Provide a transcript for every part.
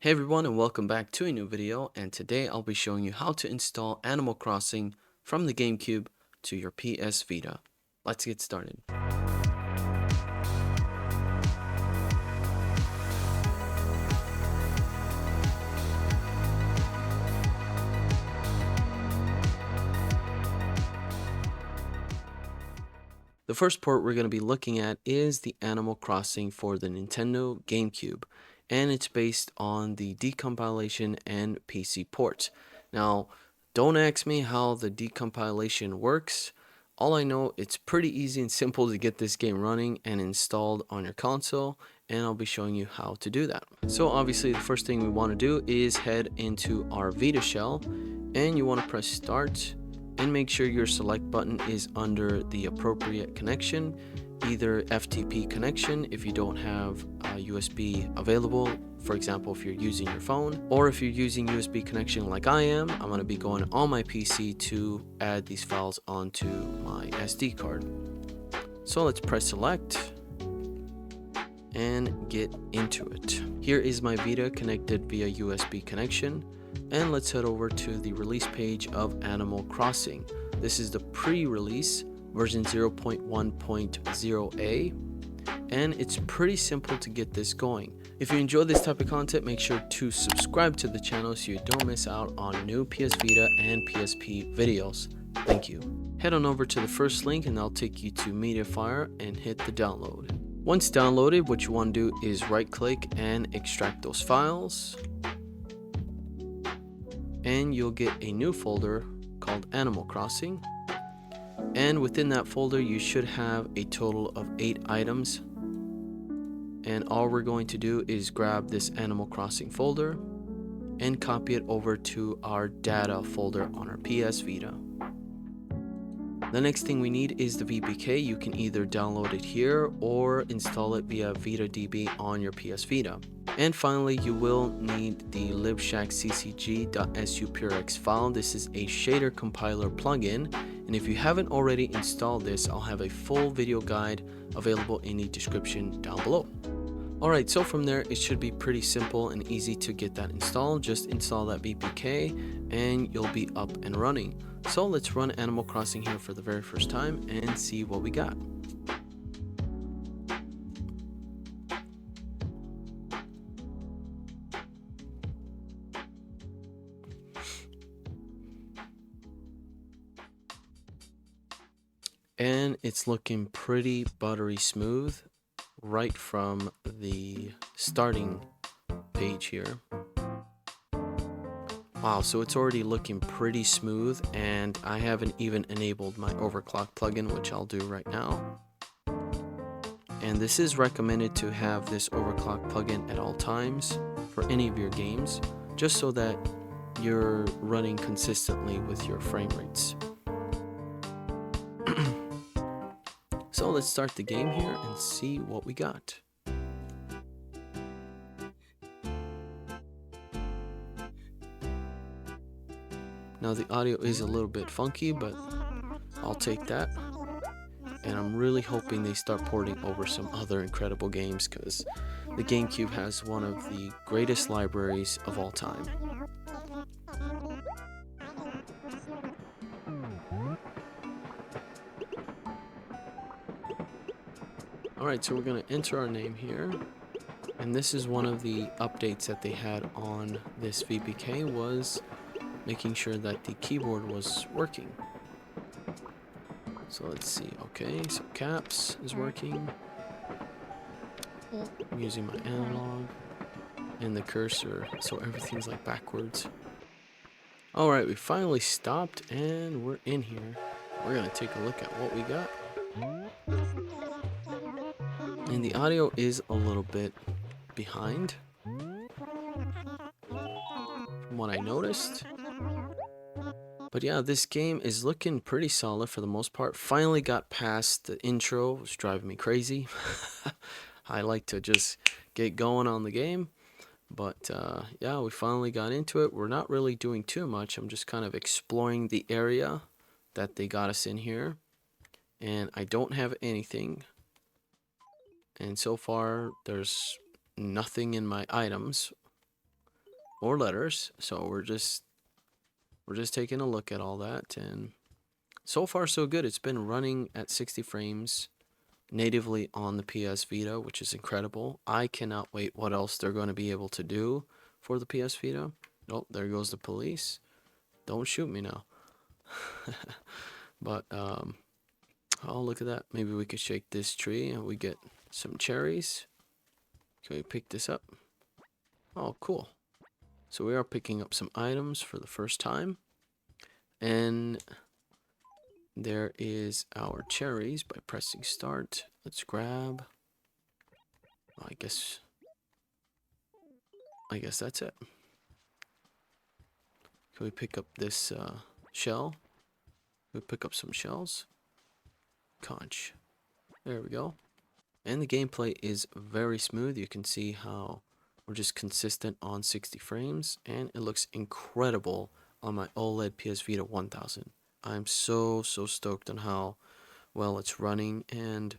Hey everyone, and welcome back to a new video, and today I'll be showing you how to install Animal Crossing from the GameCube to your PS Vita. Let's get started. The first port we're going to be looking at is the Animal Crossing for the Nintendo GameCube, and it's based on the decompilation and PC ports. Now, don't ask me how the decompilation works. All I know, it's pretty easy and simple to get this game running and installed on your console, and I'll be showing you how to do that. So obviously the first thing we want to do is head into our Vita shell, and you want to press start and make sure your select button is under the appropriate connection, either FTP connection if you don't have USB available, for example if you're using your phone, or if you're using USB connection like I am, I'm going to be going on my PC to add these files onto my SD card. So let's press select and get into it. Here is my Vita connected via USB connection. And let's head over to the release page of Animal Crossing. This is the pre-release version 0.1.0a, and it's pretty simple to get this going. If you enjoy this type of content, make sure to subscribe to the channel so you don't miss out on new PS Vita and PSP videos. Thank you. Head on over to the first link and I'll take you to Mediafire and hit the download. Once downloaded, what you want to do is right click and extract those files. And you'll get a new folder called Animal Crossing, and within that folder you should have a total of 8 items, and all we're going to do is grab this Animal Crossing folder and copy it over to our data folder on our PS Vita. The next thing we need is the VPK. You can either download it here or install it via VitaDB on your PS Vita. And finally, you will need the libshackccg.supurex file. This is a shader compiler plugin, and if you haven't already installed this, I'll have a full video guide available in the description down below. Alright, so from there, it should be pretty simple and easy to get that installed. Just install that VPK and you'll be up and running. So let's run Animal Crossing here for the very first time and see what we got. And it's looking pretty buttery smooth right from the starting page here. Wow, so it's already looking pretty smooth, and I haven't even enabled my overclock plugin, which I'll do right now. And this is recommended to have this overclock plugin at all times for any of your games, just so that you're running consistently with your frame rates. So let's start the game here and see what we got. Now the audio is a little bit funky, but I'll take that. And I'm really hoping they start porting over some other incredible games, because the GameCube has one of the greatest libraries of all time. Alright, so we're going to enter our name here. And this is one of the updates that they had on this VPK, was making sure that the keyboard was working. So let's see. Okay, so caps is working. I'm using my analog and the cursor, so everything's like backwards. Alright, we finally stopped and we're in here. We're going to take a look at what we got. And the audio is a little bit behind from what I noticed. But yeah, this game is looking pretty solid for the most part. Finally got past the intro. It was driving me crazy. I like to just get going on the game. But yeah, we finally got into it. We're not really doing too much. I'm just kind of exploring the area that they got us in here. And I don't have anything. And so far, there's nothing in my items. or letters. So we're just taking a look at all that, and so far so good. It's been running at 60 frames natively on the PS Vita, which is incredible. I cannot wait what else they're going to be able to do for the PS Vita. Oh, there goes the police. Don't shoot me now. But oh, look at that. Maybe we could shake this tree and we get some cherries. Can we pick this up? Oh, cool. So we are picking up some items for the first time. And there is our cherries by pressing start. Let's grab. I guess that's it. Can we pick up this shell? Can we pick up some shells? Conch. There we go. And the gameplay is very smooth. You can see how we're just consistent on 60 frames, and it looks incredible on my OLED PS Vita 1000. I'm so stoked on how well it's running, and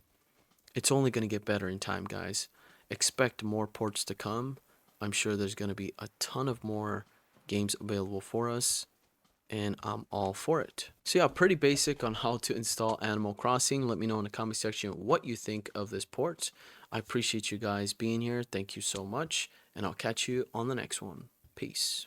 it's only going to get better in time, guys. Expect more ports to come. I'm sure there's going to be a ton of more games available for us, and I'm all for it. So yeah, pretty basic on how to install Animal Crossing. Let me know in the comment section what you think of this port. I appreciate you guys being here. Thank you so much, and I'll catch you on the next one. Peace.